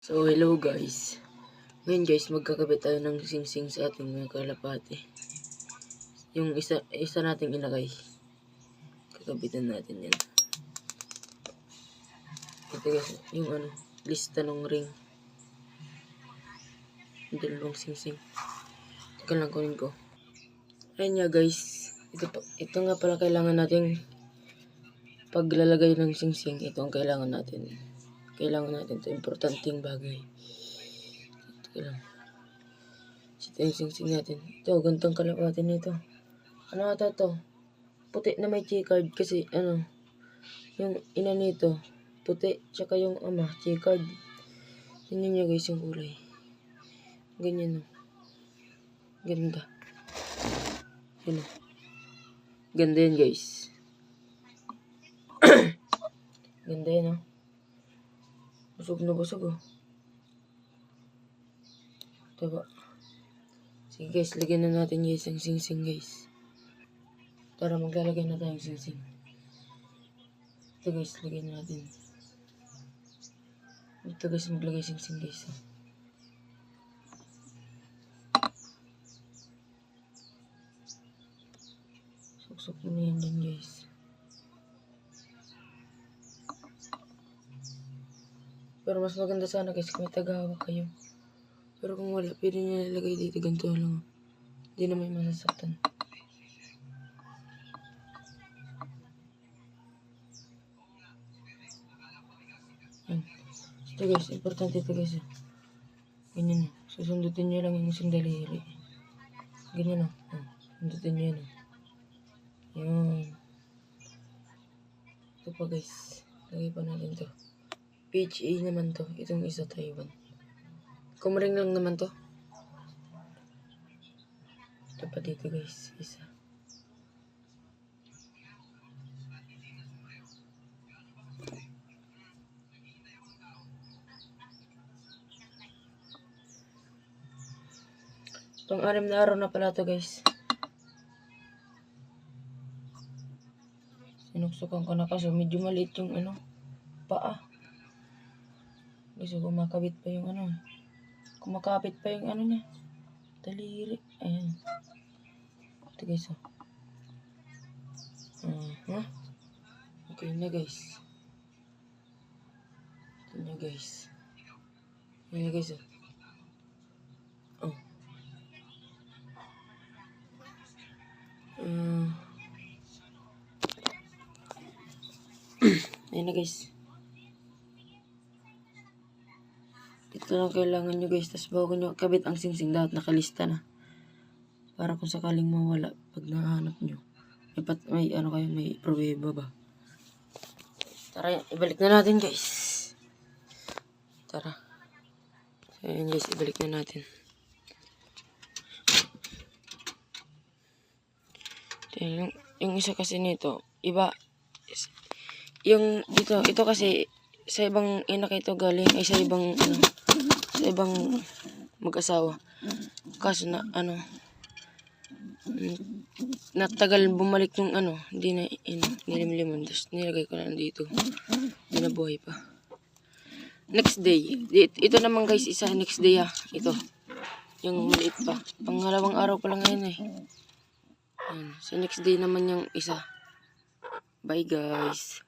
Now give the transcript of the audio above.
So, hello guys. Ngayon guys, magkakabit tayo ng sing-sing sa ating mga kalapati. Yung isa nating ilagay. Kakabitan natin yan. Ito guys, yung lista ng ring. Yung dalawang sing-sing. Teka lang, kunin ko. Ayun nga guys. Ito nga pala kailangan nating paglalagay ng sing-sing. Ito ang kailangan natin. Kailangan natin ito. Importanteng bagay. Teka lang. Ito yung sing-sing natin. Ito, gantong kalapati nito. Ano ata to? Puti na may checkered kasi yung ina nito puti, tsaka yung ama checkered. Tingnan nyo guys yung kulay. Ganyan o. Ganda. Yun o. Ganda yan guys. Ganda yan o. Busog na busog o. Diba? Sige guys, lagyan na natin guys ang sing-sing guys. Tara, maglalagay na tayong sing-sing. Ito guys, lagyan na natin. Ito guys, maglagay sing-sing guys. Suksok mo na yan dyan guys. Pero mas maganda sana guys kung may tagahawak kayo. Pero kung wala, pwede nyo nilagay dito ganito lang. Hindi na may masasaktan. Ito guys, importante ito guys. Ganyan o. Susundutin nyo lang yung isang daliri. Ganyan o. Sundutin nyo yan o. Yun. Ito pa guys. Lagay pa natin to. PHA naman to. Itong isa Taiwan. Kumring lang naman to. Ito pa dito guys. Isa. Pang-anim na araw na pala to guys. Sinuksukan ko na kasi medyo maliit yung paa. Gusto kumakabit pa yung kumakapit pa yung niya. Daliri. Ayan. Ito guys o. Okay na guys. Ito na guys. Ayan na guys o. Ayan na guys. Ito lang kailangan nyo guys. Tapos bago nyo kabit ang sing-sing, dapat nakalista na. Para kung sakaling mawala pag nahanap nyo. May pruweba ba? Tara, ibalik na natin guys. Tara. So, ayan guys, ibalik na natin. Yung isa kasi nito, iba. Yung dito, ito kasi sa ibang inak ito galing ay sa ibang sa ibang mag-asawa. Kaso na natagal bumalik yung hindi na nilimliman. Tapos nilagay ko na dito. Hindi na buhay pa. Next day. Ito naman guys, isa next day ito. Yung maliit pa. Pangalawang araw pa lang ngayon eh. Ayan. So next day naman yung isa. Bye guys.